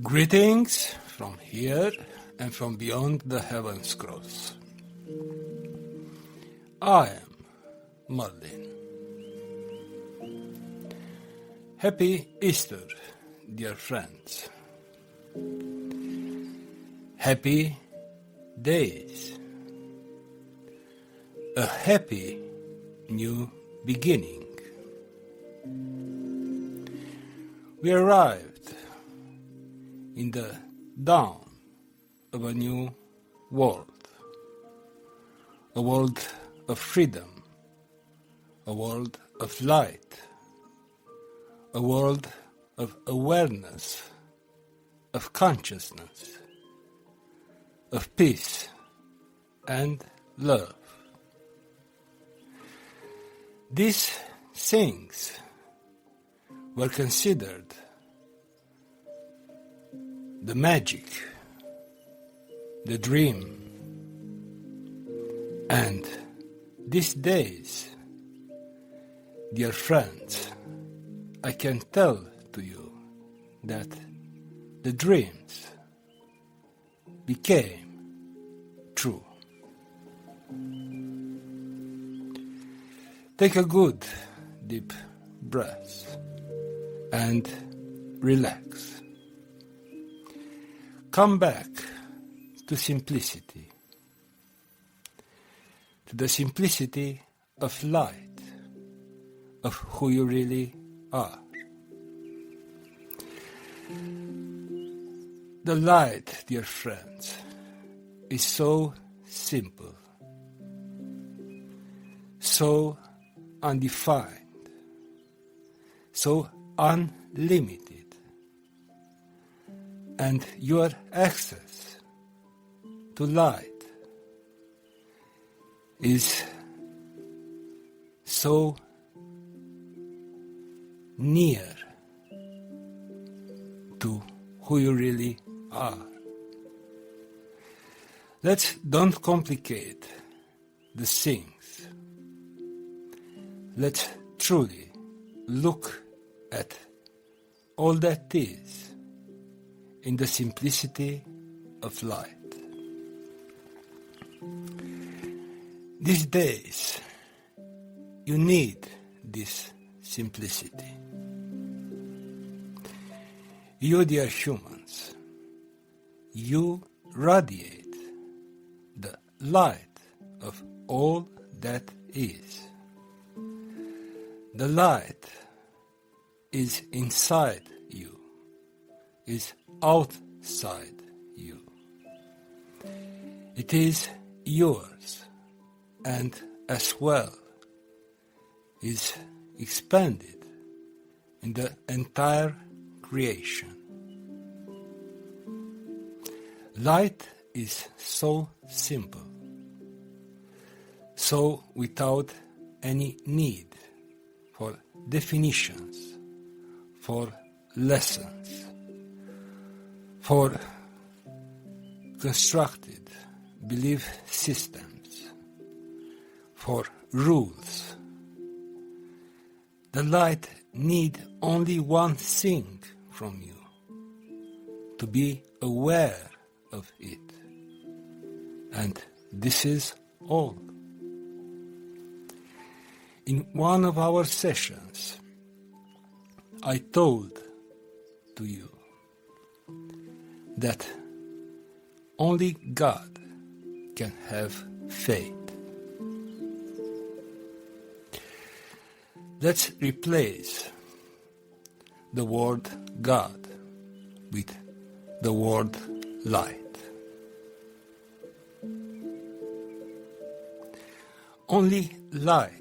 Greetings from here and from beyond the heavens cross. I am Merlin. Happy Easter, dear friends. Happy days. A happy new beginning. We arrived in the dawn of a new world. A world of freedom. A world of light. A world of awareness, of consciousness, of peace and love. These things were considered the magic, the dream, and these days, dear friends, I can tell to you that the dreams became true. Take a good deep breath and relax. Come back to simplicity, to the simplicity of light, of who you really are. The light, dear friends, is so simple, so undefined, so unlimited. And your access to light is so near to who you really are. Let's don't complicate the things. Let's truly look at all that is in the simplicity of light. These days, you need this simplicity. You, dear humans, you radiate the light of all that is. The light is inside you, is outside you. It is yours, and as well is expanded in the entire creation. Light is so simple, so without any need for definitions, for lessons, for constructed belief systems, for rules. The light needs only one thing from you, to be aware of it. And this is all. In one of our sessions, I told to you that only God can have faith. Let's replace the word God with the word light. Only light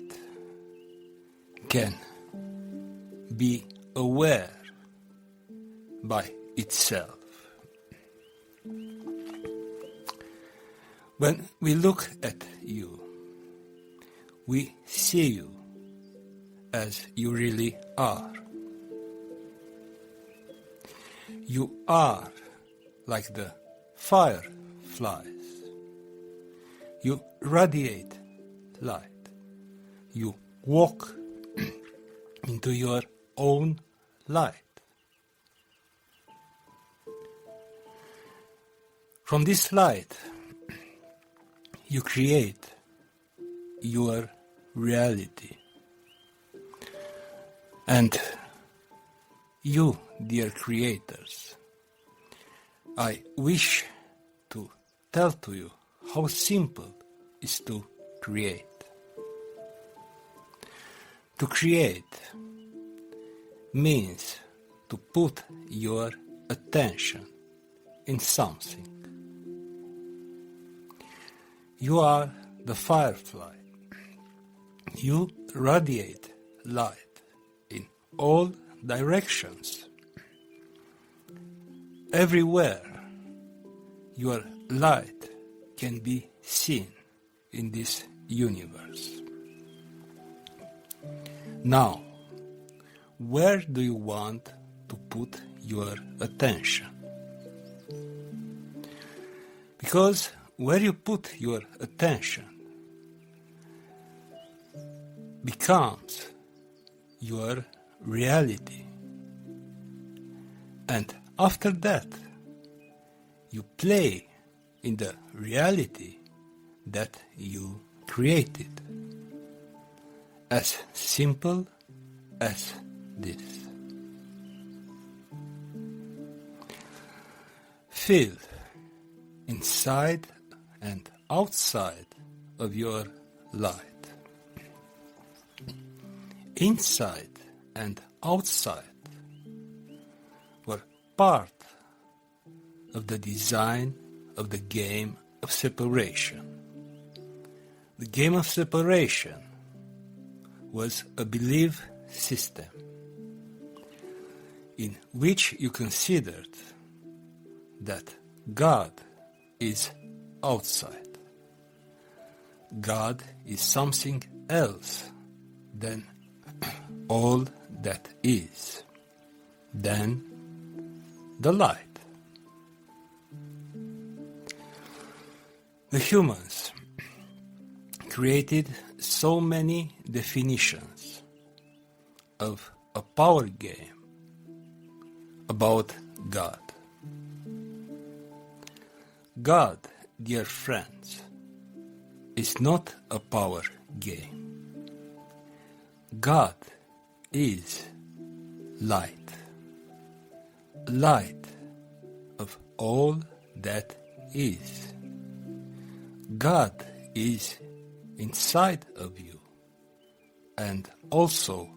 can be aware by itself. When we look at you, we see you as you really are. You are like the fire flies. You radiate light. You walk into your own light. From this light, you create your reality. And you, dear creators, I wish to tell to you how simple it is to create. To create means to put your attention in something. You are the firefly. You radiate light in all directions. Everywhere your light can be seen in this universe. Now, where do you want to put your attention? Because where you put your attention becomes your reality. And after that, you play in the reality that you created. As simple as this. Feel inside and outside of your light. Inside and outside were part of the design of the game of separation. The game of separation was a belief system in which you considered that God is outside. God is something else than all that is, than the light. The humans created so many definitions of a power game about God. God, dear friends, is not a power game. God is light. Light of all that is. God is inside of you and also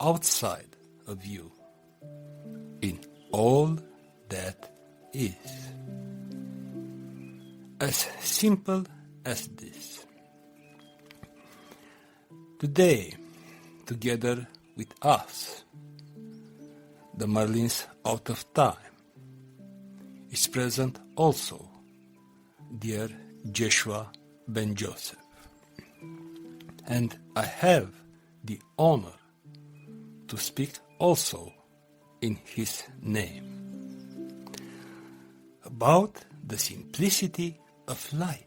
outside of you in all that is. As simple as this. Today, together with us, the Merlins out of time, is present also dear Joshua ben Joseph. And I have the honor to speak also in his name about the simplicity of light.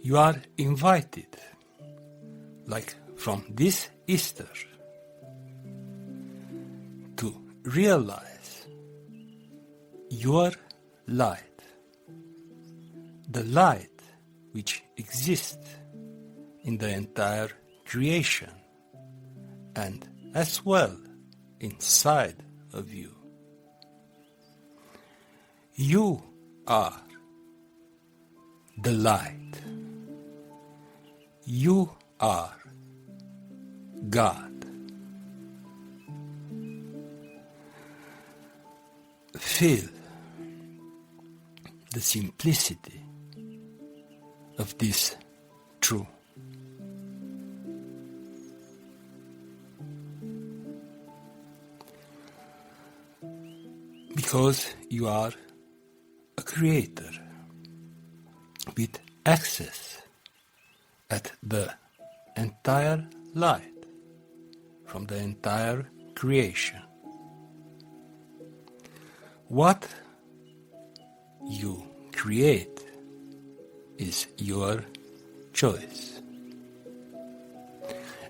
You are invited, like from this Easter, to realize your light, the light which exists in the entire creation and as well inside of you. You are the light. You are God. Feel the simplicity of this truth. Because you are a creator with access at the entire light from the entire creation. What you create is your choice.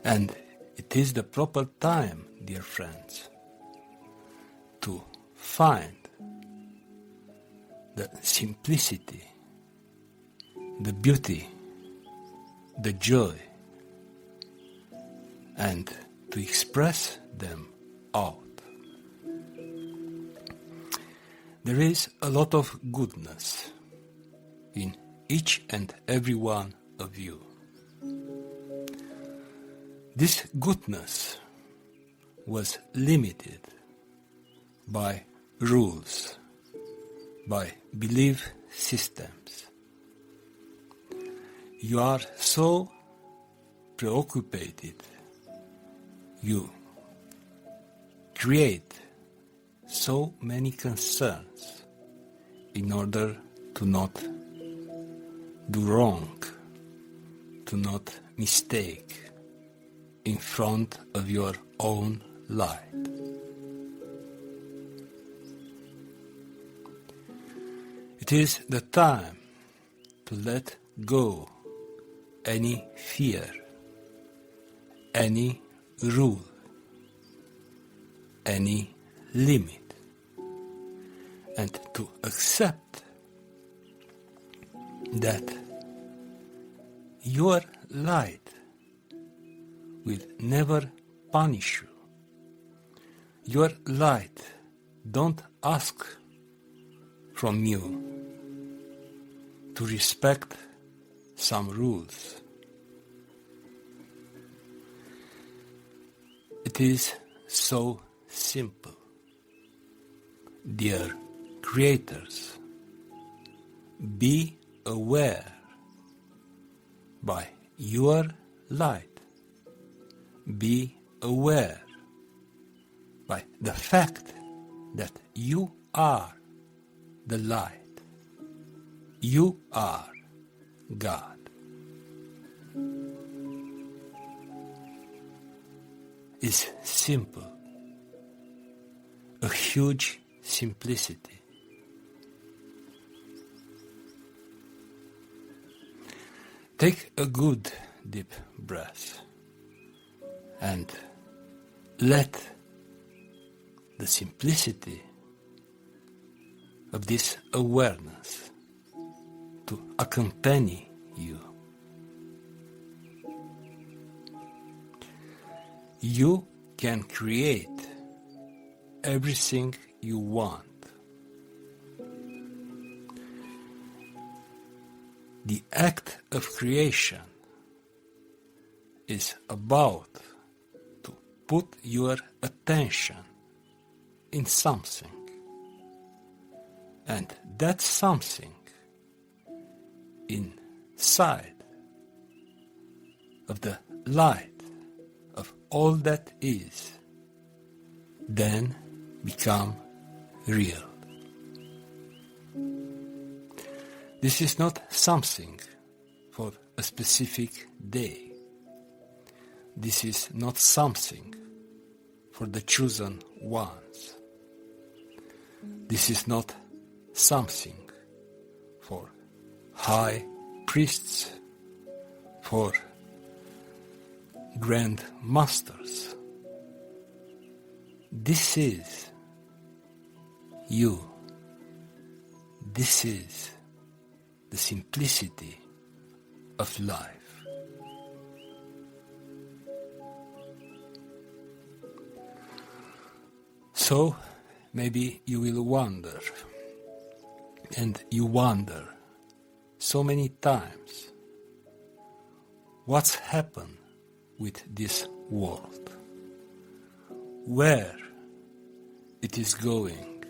And it is the proper time, dear friends, to find the simplicity, the beauty, the joy, and to express them out. There is a lot of goodness in each and every one of you. This goodness was limited by rules, by belief systems. You are so preoccupied, you create so many concerns in order to not do wrong, to not mistake in front of your own light. It is the time to let go any fear, any rule, any limit, and to accept that your light will never punish you. Your light don't ask from you to respect some rules. It is so simple. Dear creators, be aware by your light. Be aware by the fact that you are the light. You are God. It's simple, a huge simplicity. Take a good deep breath and let the simplicity of this awareness to accompany you. You can create everything you want. The act of creation is about to put your attention in something, and that something inside of the light of all that is then become real. This is not something for a specific day. This is not something for the chosen ones. This is not something for high priests, for grand masters. This is you. This is the simplicity of life. So maybe you will wonder, and you wonder so many times, what's happened with this world? Where it is going?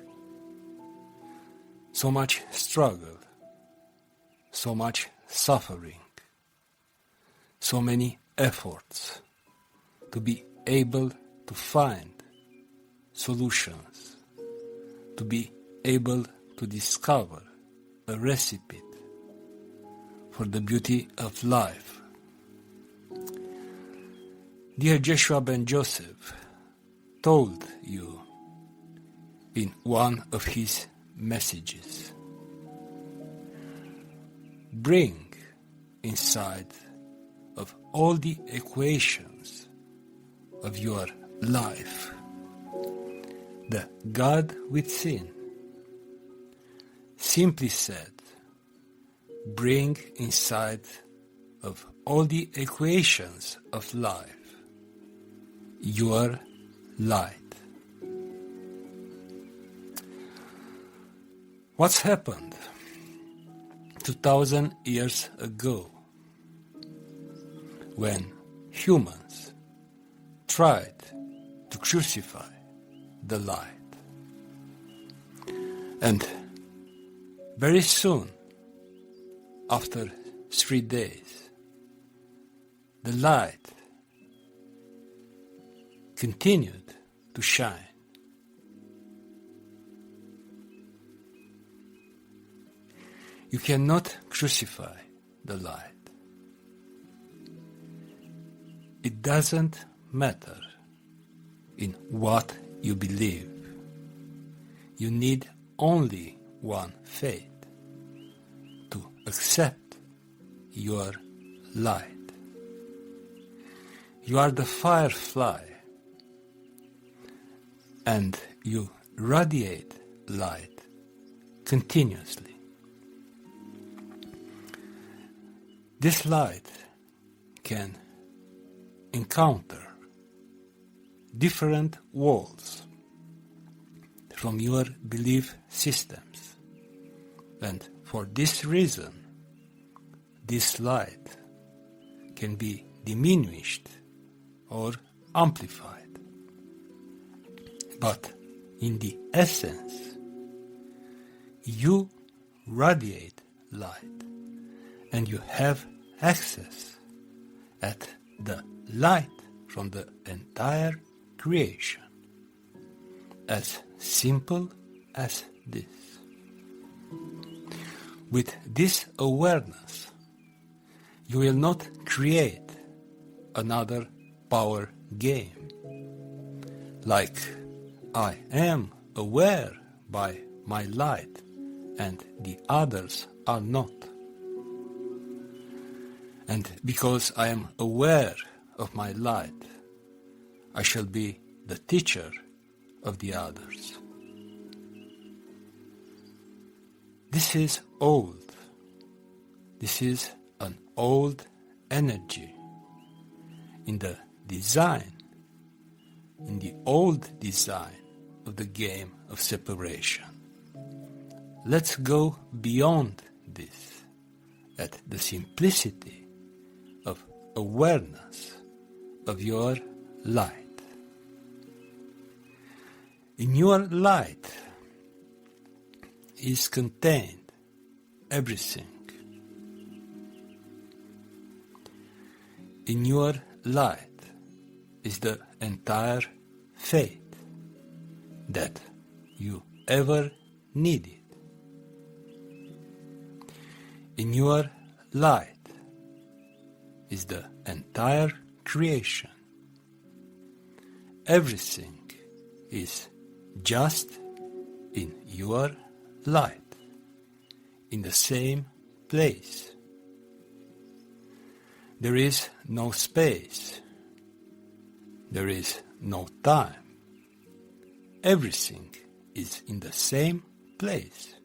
So much struggle, so much suffering, so many efforts to be able to find solutions, to be able to discover a recipe for the beauty of life. Dear Joshua ben Joseph told you in one of his messages bring inside of all the equations of your life the God within. Simply said, bring inside of all the equations of life your light. What's happened 2000 years ago when humans tried to crucify the light? And very soon, after 3 days, the light continued to shine. You cannot crucify the light. It doesn't matter in what you believe. You need only one faith to accept your light. You are the firefly, and you radiate light continuously. This light can encounter different walls from your belief systems, and for this reason, this light can be diminished or amplified. But in the essence, you radiate light, and you have access at the light from the entire creation. As simple as this. With this awareness, you will not create another power game. Like I am aware by my light and the others are not. And because I am aware of my light, I shall be the teacher of the others. This is old. This is an old energy in the design, in the old design of the game of separation. Let's go beyond this at the simplicity of awareness of your light. In your light is contained everything. In your light is the entire faith that you ever needed. In your light is the entire creation. Everything is just in your light, in the same place. There is no space. There is no time. Everything is in the same place.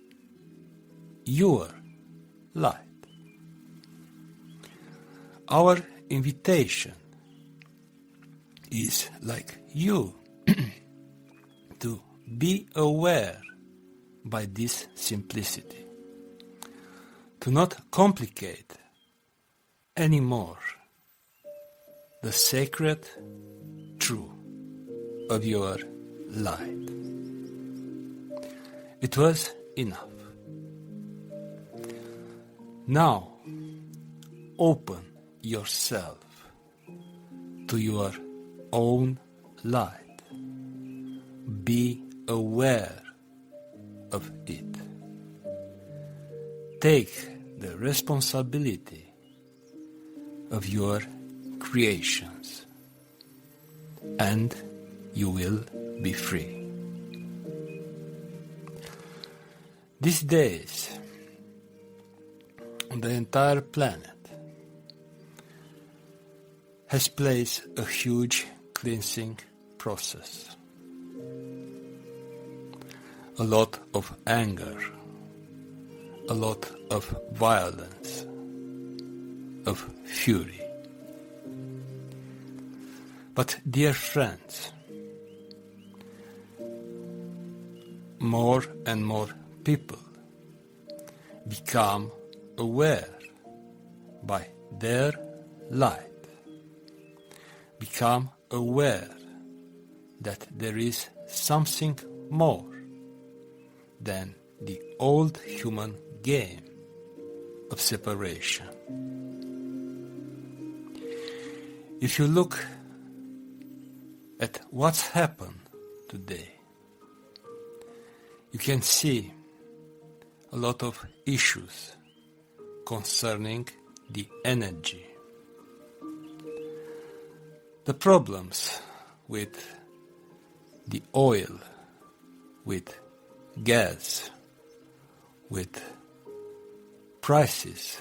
Your light. Our invitation is like you to be aware by this simplicity, to not complicate anymore the sacred truth of your light. It was enough. Now open yourself to your own light. Be aware of it. Take the responsibility of your creations, and you will be free. These days, on the entire planet has placed a huge cleansing process. A lot of anger, a lot of violence, of fury. But dear friends, more and more people become aware by their light, become aware that there is something more than the old human game of separation. If you look at what's happened today, you can see a lot of issues concerning the energy. The problems with the oil, with gas, with prices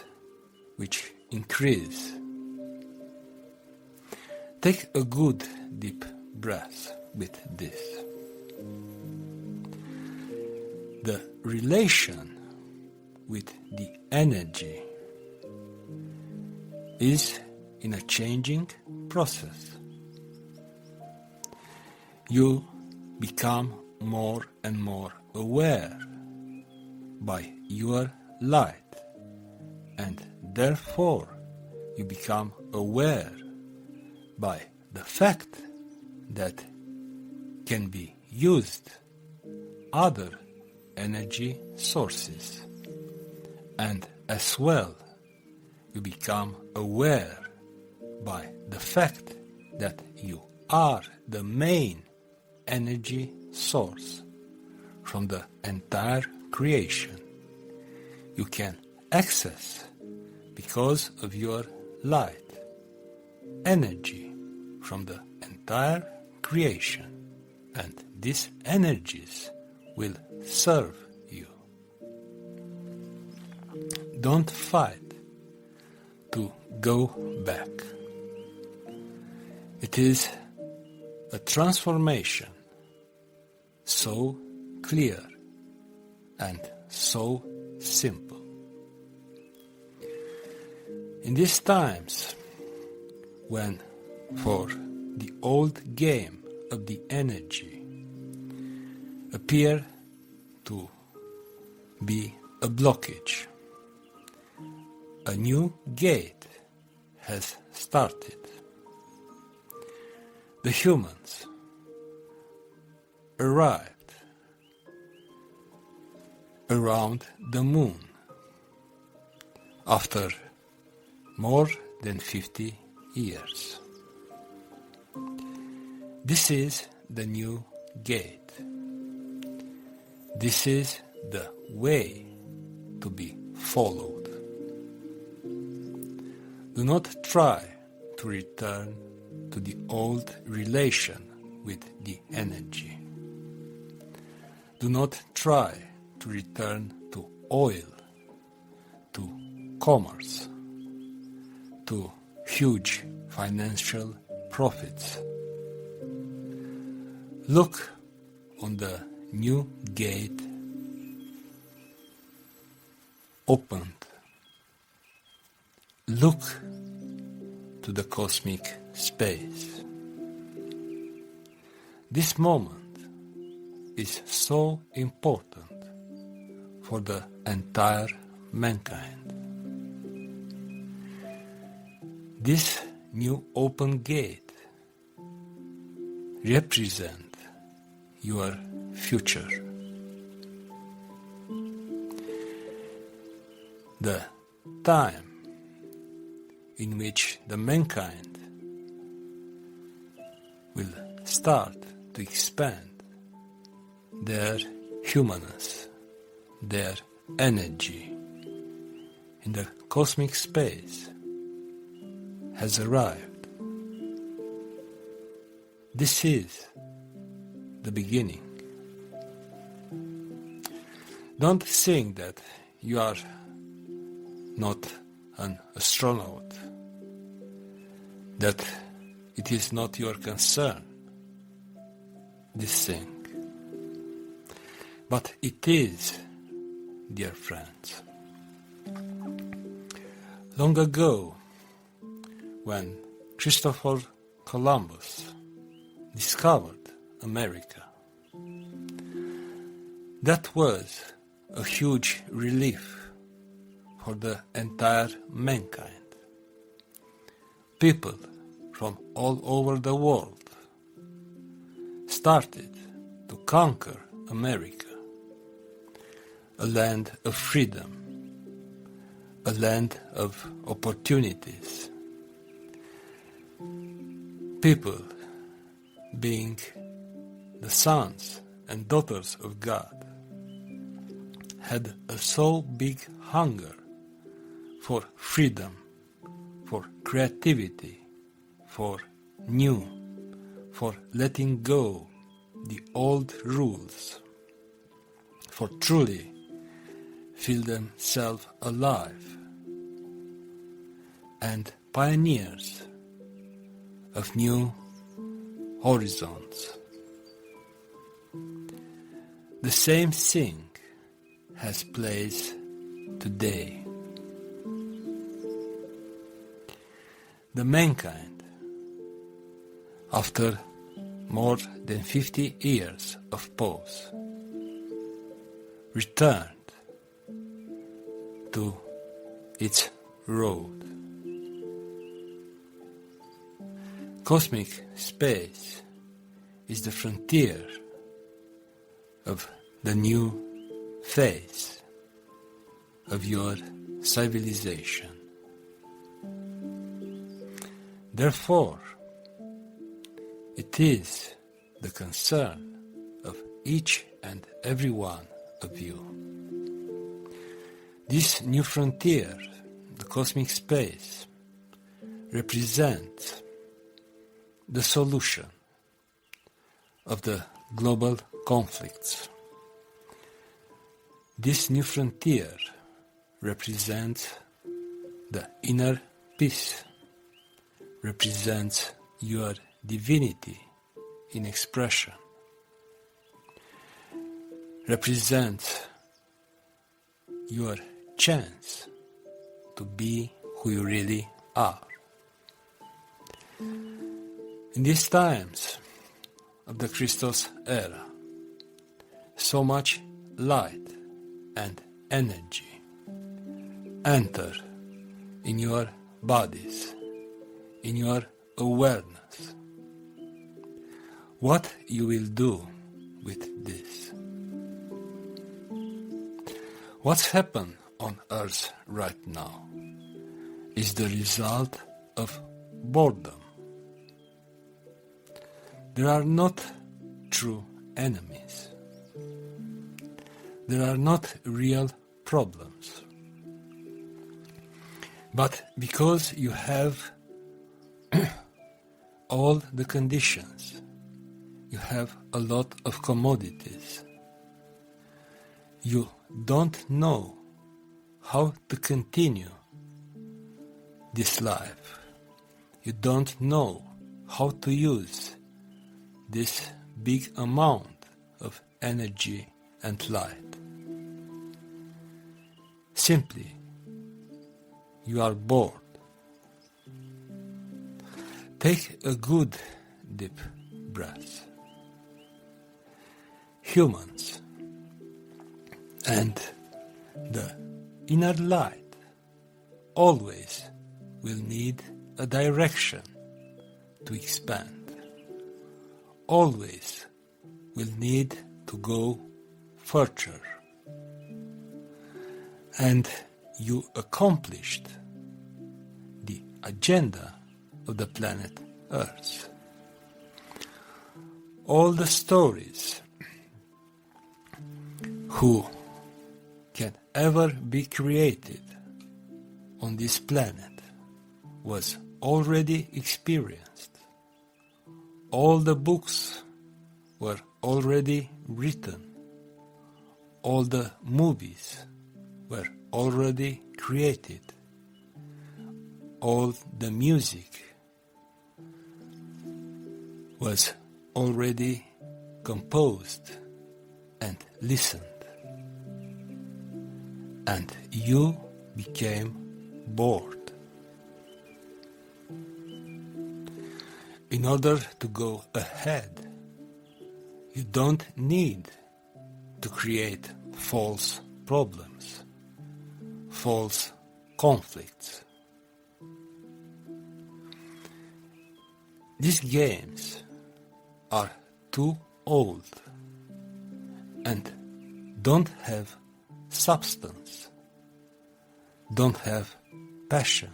which increase. Take a good deep breath with this. The relation with the energy is in a changing process. You become more and more aware by your light, and therefore you become aware by the fact that can be used other energy sources, and as well you become aware by the fact that you are the main energy source from the entire creation. You can access, because of your light, energy from the entire creation, and these energies will serve you. Don't fight to go back. It is a transformation so clear and so simple. In these times, when for the old game of the energy appear to be a blockage, a new gate has started. The humans arrived around the moon after more than 50 years. This is the new gate. This is the way to be followed. Do not try to return to the old relation with the energy. Do not try to return to oil, to commerce, to huge financial profits. Look on the new gate opened. Look to the cosmic space. This moment is so important for the entire mankind. This new open gate represents your future. The time in which the mankind will start to expand their humanness, their energy in the cosmic space has arrived. This is the beginning. Don't think that you are not an astronaut, that it is not your concern, this thing. But it is, dear friends. Long ago, when Christopher Columbus discovered America, that was a huge relief for the entire mankind. People from all over the world started to conquer America, a land of freedom, a land of opportunities. People, being the sons and daughters of God, had a so big hunger for freedom, for creativity, for new, for letting go the old rules, for truly feel themselves alive and pioneers of new horizons. The same thing has place today. The mankind, after more than 50 years of pause, returned to its road. Cosmic space is the frontier of the new phase of your civilization. Therefore, it is the concern of each and every one of you. This new frontier, the cosmic space, represents the solution of the global conflicts. This new frontier represents the inner peace, represents your divinity in expression, represents your chance to be who you really are. In these times of the Christos era, so much light and energy enter in your bodies, in your awareness. What you will do with this? What's happened on Earth right now is the result of boredom. There are not true enemies. There are not real problems. But because you have all the conditions, you have a lot of commodities, you don't know how to continue this life. You don't know how to use this big amount of energy and light. Simply, you are bored. Take a good deep breath. Humans and the inner light always will need a direction to expand. Always will need to go further. And you accomplished the agenda of the planet Earth. All the stories who can ever be created on this planet was already experienced. All the books were already written. All the movies were already created. All the music was already composed and listened, and you became bored. In order to go ahead, you don't need to create false problems, false conflicts. These games are too old and don't have substance, don't have passion,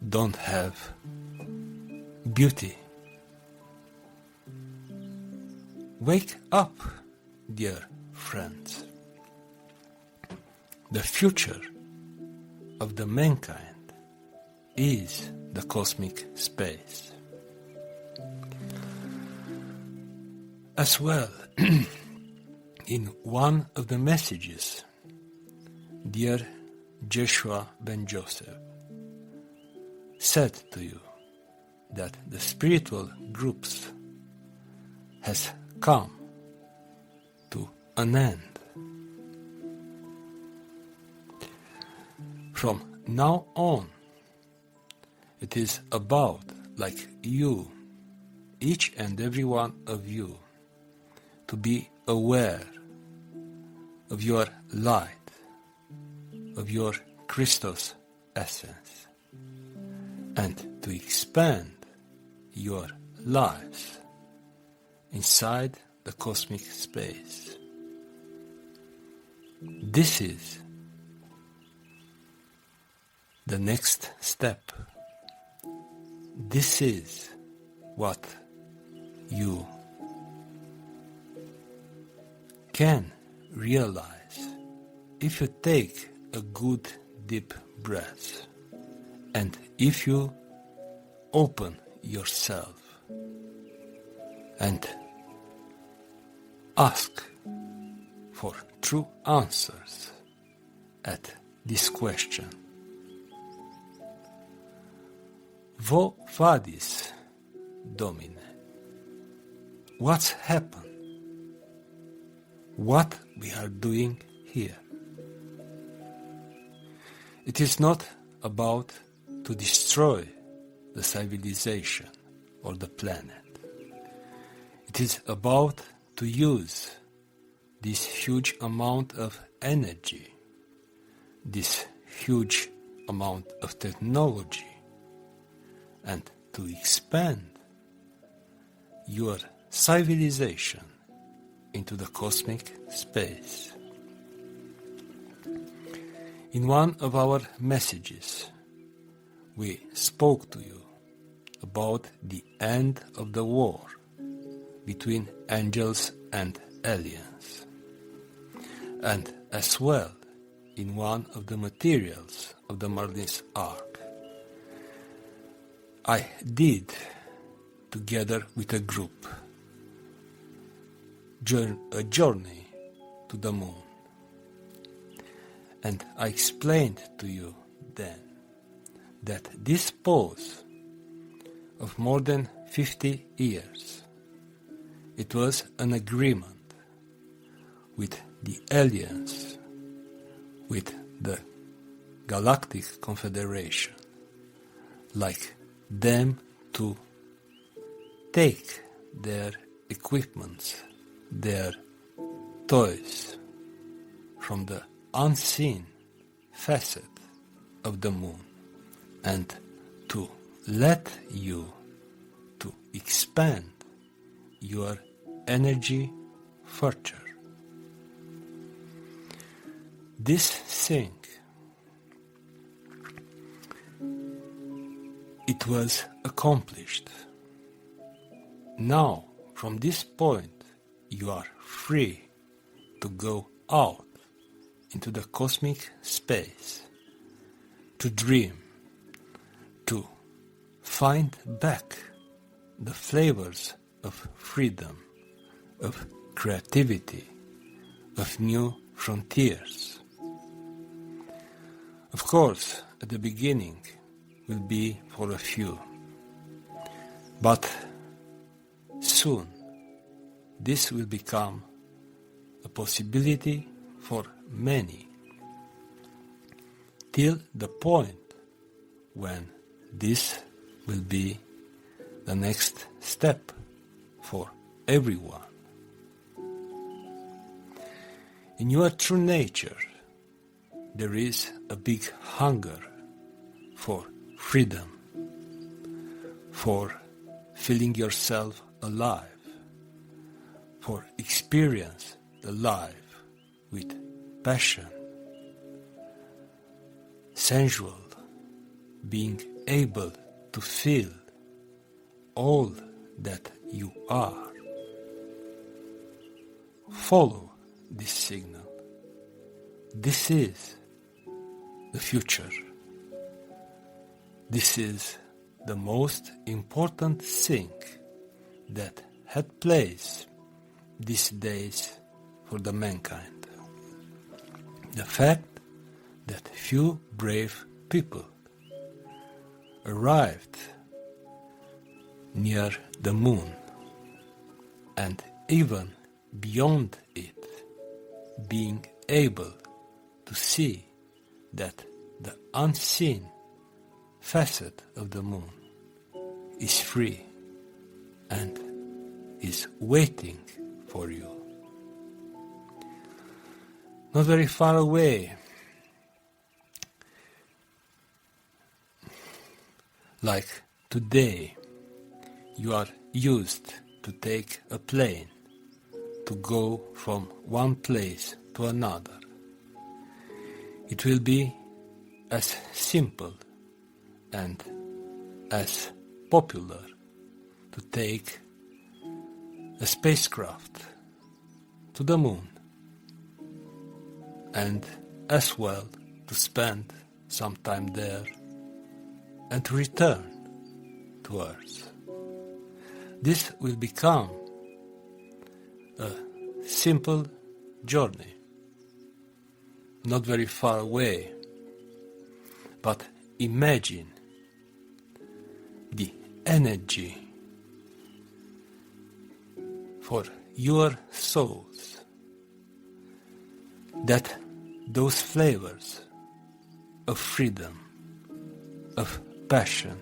don't have beauty. Wake up, dear friends. The future of the mankind is the cosmic space. As well, in one of the messages, dear Joshua ben Joseph said to you that the spiritual groups has come to an end. From now on, it is about, like you, each and every one of you, to be aware of your light, of your Christos essence, and to expand your lives inside the cosmic space. This is the next step. This is what you can realize if you take a good deep breath and if you open yourself and ask for true answers at this question. Vo vadis, Domine? What's happened? What we are doing here? It is not about to destroy the civilization or the planet. It is about to use this huge amount of energy, this huge amount of technology, and to expand your civilization into the cosmic space. In one of our messages, we spoke to you about the end of the war between angels and aliens. And as well, in one of the materials of the Merlin's Ark, I did, together with a group, a journey to the moon. And I explained to you then that this pose of more than 50 years, it was an agreement with the aliens, with the Galactic Confederation, like them to take their equipments, their toys from the unseen facet of the moon and to let you to expand your energy further. This thing, it was accomplished. Now, from this point, you are free to go out into the cosmic space, to dream, to find back the flavors of freedom, of creativity, of new frontiers. Of course, at the beginning will be for a few, but soon this will become a possibility for many, till the point when this will be the next step for everyone. In your true nature, there is a big hunger for freedom, for feeling yourself alive, for experience the life with passion, sensual, being able to feel all that you are. Follow this signal. This is the future. This is the most important thing that had place these days for the mankind. The fact that few brave people arrived near the moon and even beyond it, being able to see that the unseen facet of the moon is free and is waiting for you. Not very far away, like today, you are used to take a plane to go from one place to another. It will be as simple and as popular to take a spacecraft to the moon and as well to spend some time there and to return to Earth. This will become a simple journey, not very far away, but imagine the energy for your souls, that those flavors of freedom, of passion,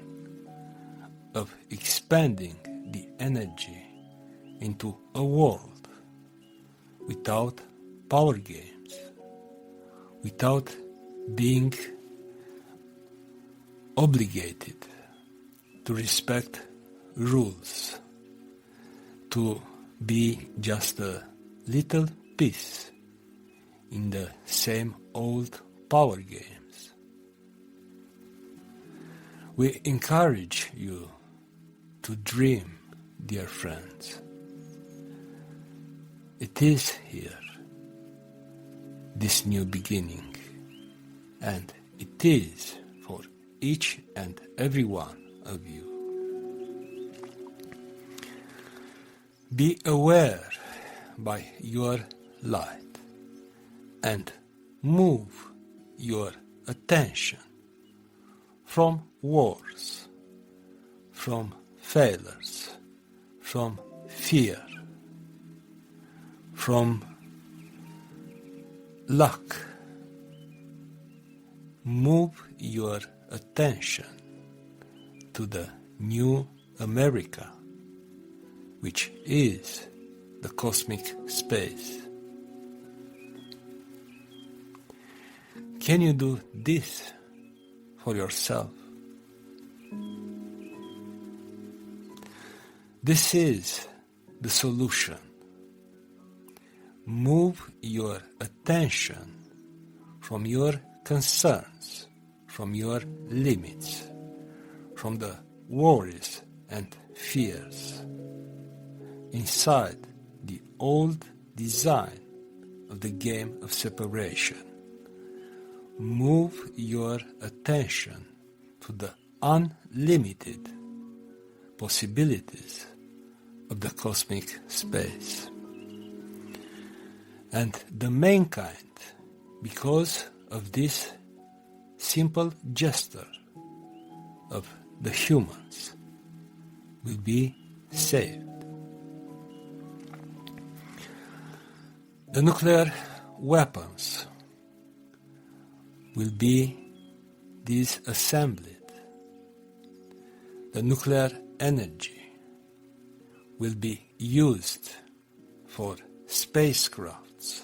of expanding the energy into a world without power games, without being obligated to respect rules, to be just a little piece in the same old power games. We encourage you to dream, dear friends. It is here, this new beginning, and it is for each and every one of you. Be aware by your light and move your attention from wars, from failures, from fear, from luck. Move your attention to the new America, which is the cosmic space. Can you do this for yourself? This is the solution. Move your attention from your concerns, from your limits, from the worries and fears, inside the old design of the game of separation. Move your attention to the unlimited possibilities of the cosmic space. And the mankind, because of this simple gesture of the humans will be saved. The nuclear weapons will be disassembled. The nuclear energy will be used for spacecrafts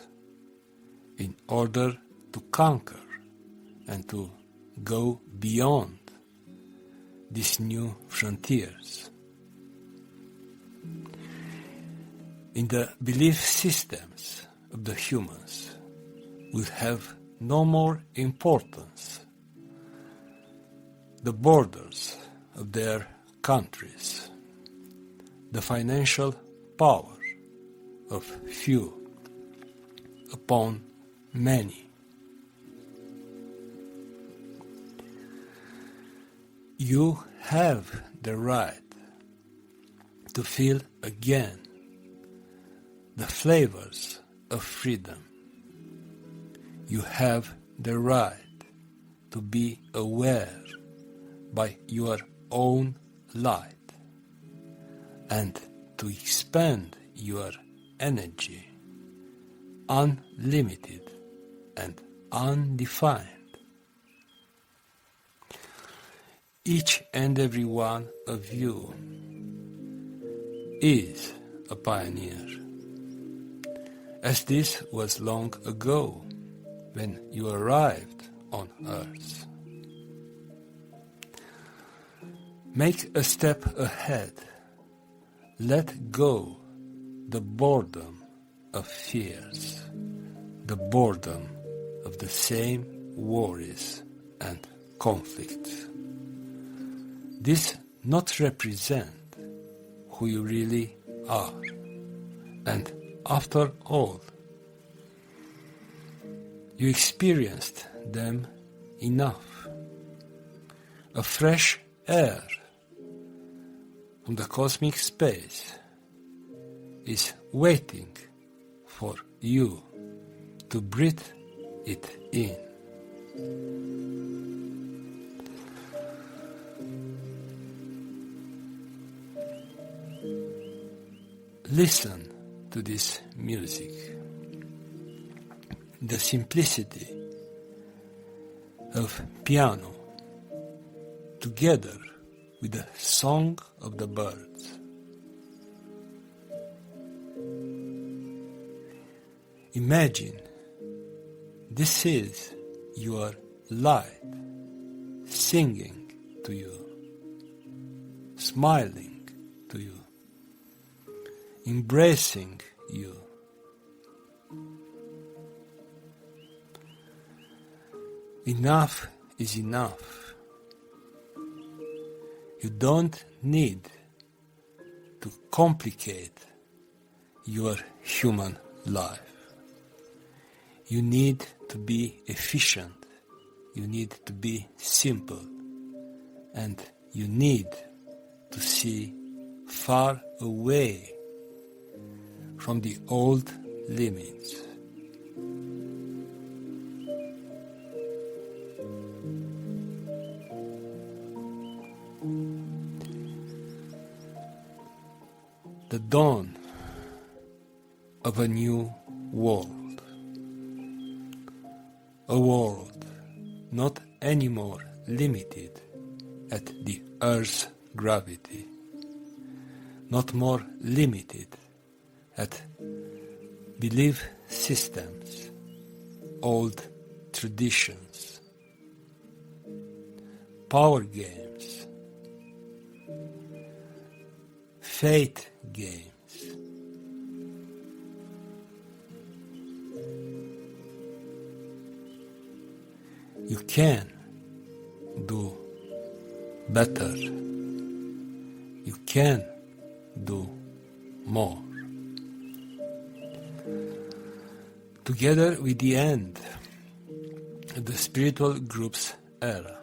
in order to conquer and to go beyond these new frontiers. In the belief systems of the humans will have no more importance the borders of their countries, the financial power of few upon many. You have the right to feel again the flavors of freedom. You have the right to be aware by your own light and to expand your energy unlimited and undefined. Each and every one of you is a pioneer, as this was long ago when you arrived on Earth. Make a step ahead. Let go the boredom of fears, the boredom of the same worries and conflicts. This not represent who you really are. And after all, you experienced them enough. A fresh air from the cosmic space is waiting for you to breathe it in. Listen to this music. The simplicity of piano together with the song of the birds. Imagine this is your light singing to you, smiling to you, embracing you. Enough is enough. You don't need to complicate your human life. You need to be efficient. You need to be simple. And you need to see far away from the old limits. The dawn of a new world. A world not anymore limited at the Earth's gravity, not more limited at belief systems, old traditions, power games, faith games. You can do better. You can do more. Together with the end of the spiritual group's era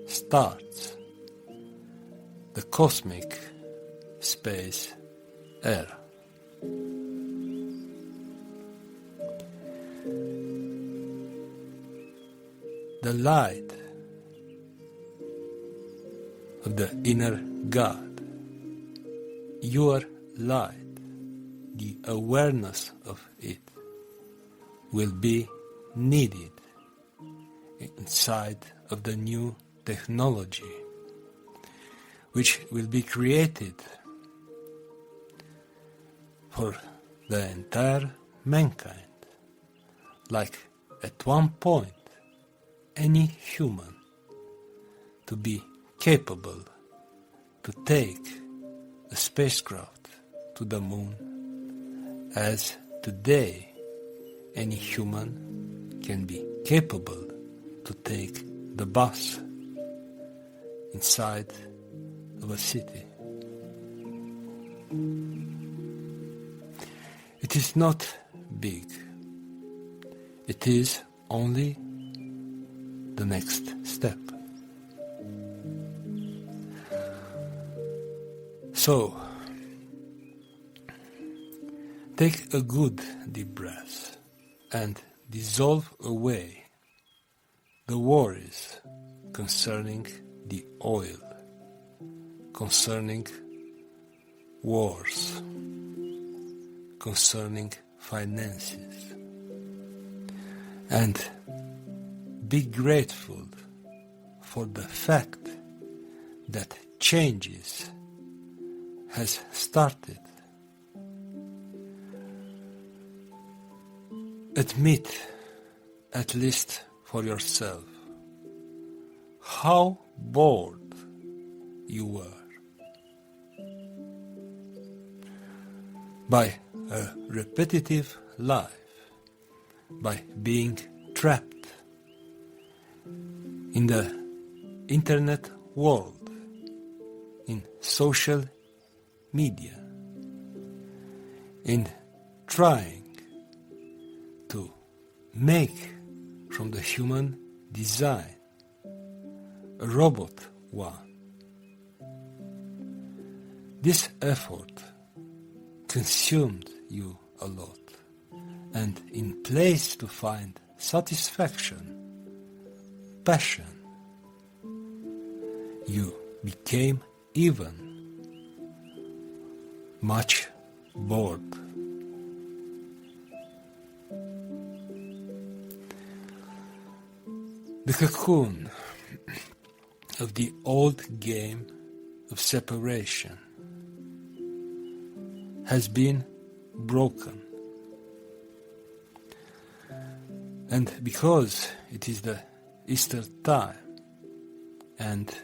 starts the cosmic space era. the light of the inner God, your light, the awareness of it, will be needed inside of the new technology, which will be created for the entire mankind. Like at one point, any human to be capable to take a spacecraft to the moon, as today any human can be capable to take the bus inside of a city. It is not big. It is only the next step. So, take a good deep breath and dissolve away the worries concerning the oil, concerning wars, concerning finances, and be grateful for the fact that changes has started. Admit, at least for yourself, how bored you were by a repetitive life, by being trapped in the internet world, in social media, in trying to make from the human design a robot one. This effort consumed you a lot, and in place to find satisfaction, passion, you became even much bored. The cocoon of the old game of separation has been broken. And because it is the Easter time, and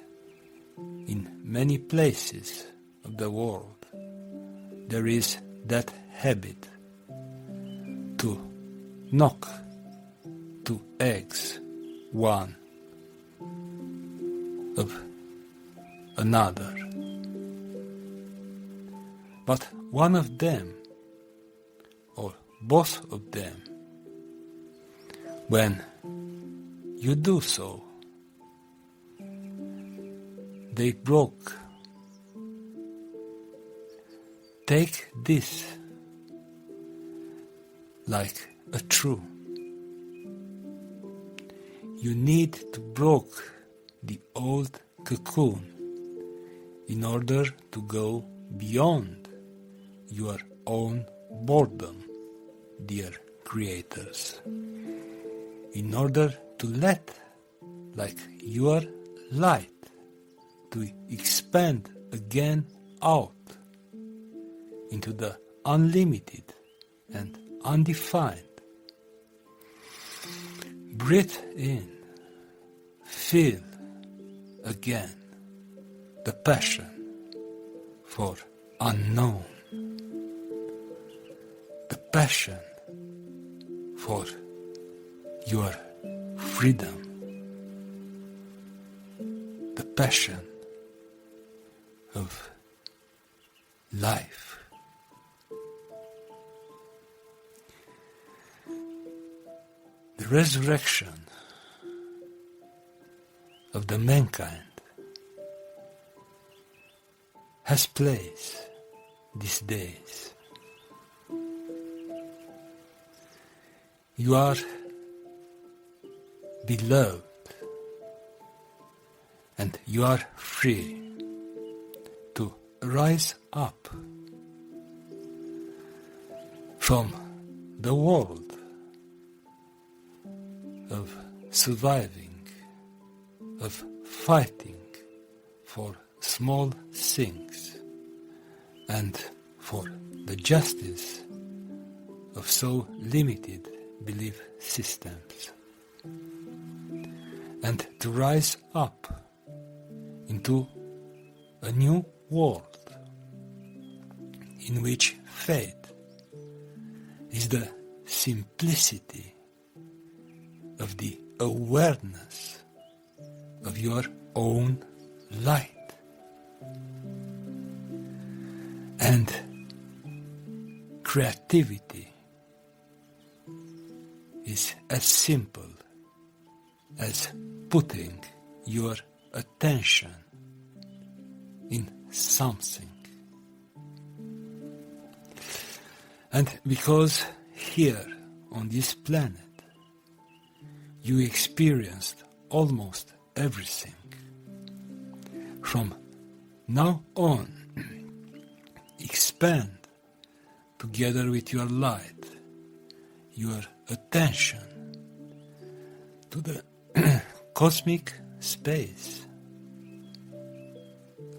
in many places of the world there is that habit to knock two eggs one of another. But one of them, or both of them, when you do so, they broke. Take this like a true. You need to break the old cocoon in order to go beyond your own boredom, dear creators, in order to let, like your light, to expand again out into the unlimited and undefined. Breathe in, feel again the passion for unknown, the passion for your freedom, the passion of life. The resurrection of the mankind has place these days. You are beloved and you are free to rise up from the world of surviving, of fighting for small things and for the justice of so limited belief systems, and to rise up into a new world in which faith is the simplicity of the awareness of your own light, and creativity is as simple as putting your attention in something. And because here on this planet you experienced almost everything, from now on expand together with your light your attention to the cosmic space.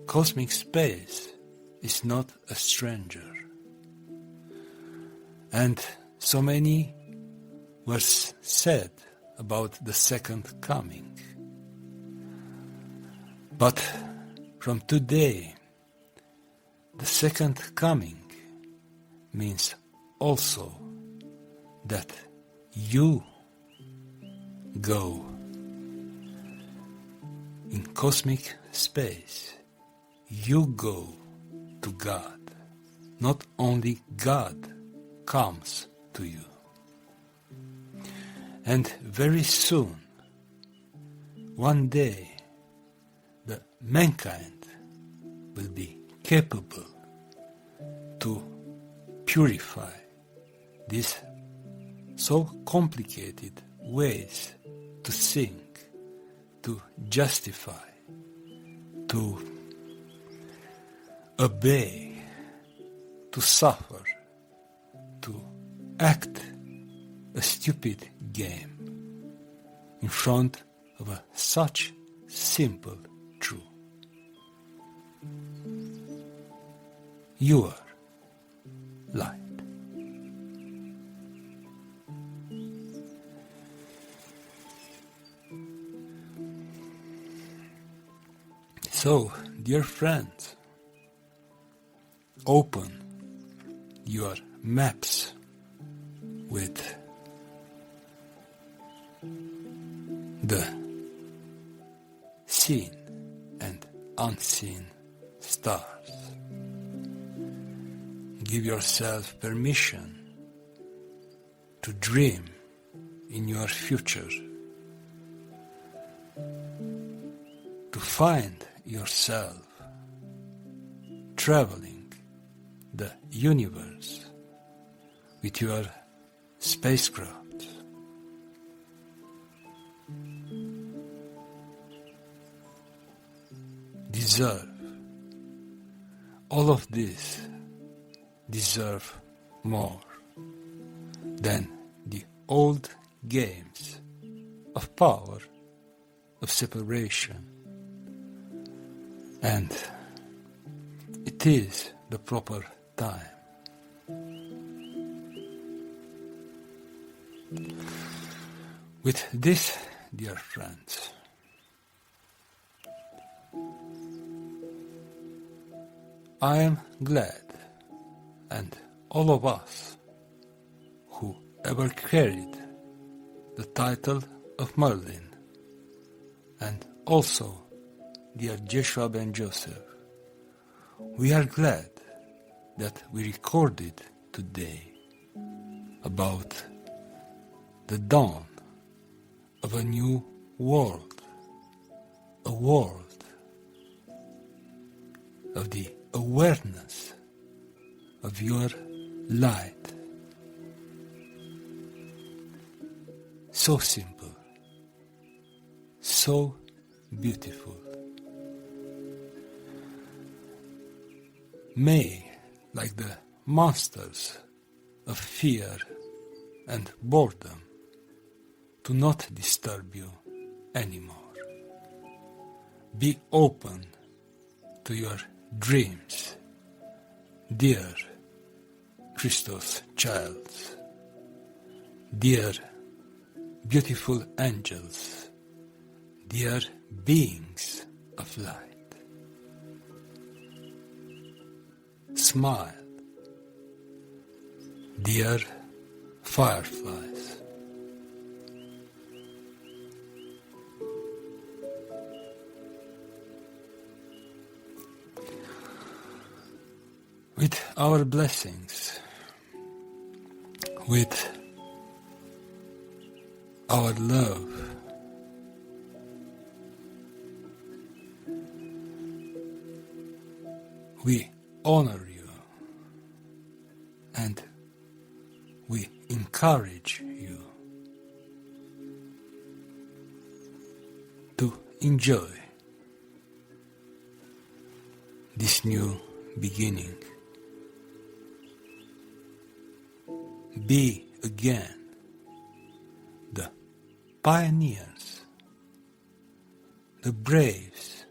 Cosmic space is not a stranger, and so many was said about the second coming. But from today, the second coming means also that you go in cosmic space. You go to God. Not only God comes to you. And very soon, one day, the mankind will be capable to purify these so complicated ways to think, to justify, to obey, to suffer, to act a stupid game in front of such simple truth. You are light. So, dear friends, open your maps with the seen and unseen stars. Give yourself permission to dream in your future, to find yourself traveling the universe with your spacecraft. Deserve all of this, deserve more than the old games of power, of separation. And it is the proper time. With this, dear friends, I am glad, and all of us who ever carried the title of Merlin, and also dear Joshua ben Joseph, we are glad that we recorded today about the dawn of a new world, a world of the awareness of your light. So simple, so beautiful, may, like the monsters of fear and boredom, to not disturb you anymore. Be open to your dreams, dear Christos child, dear beautiful angels, dear beings of light. Smile, dear fireflies. With our blessings, with our love, we honor you and we encourage you to enjoy this new beginning. Be again the pioneers, the braves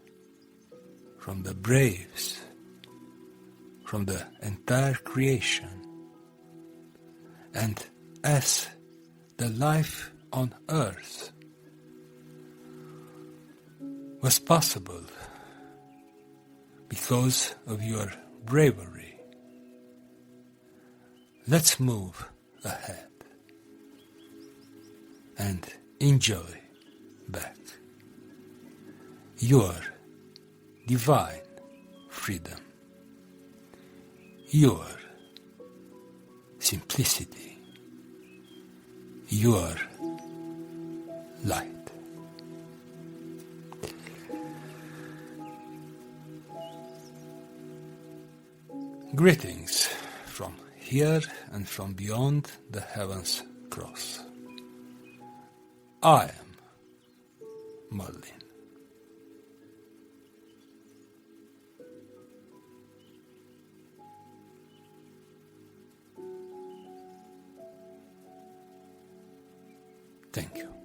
from the braves, from the entire creation. And as the life on earth was possible because of your bravery, let's move ahead and enjoy back your divine freedom, your simplicity, your light. Greetings from here and from beyond the heavens cross. I am Merlin. Thank you.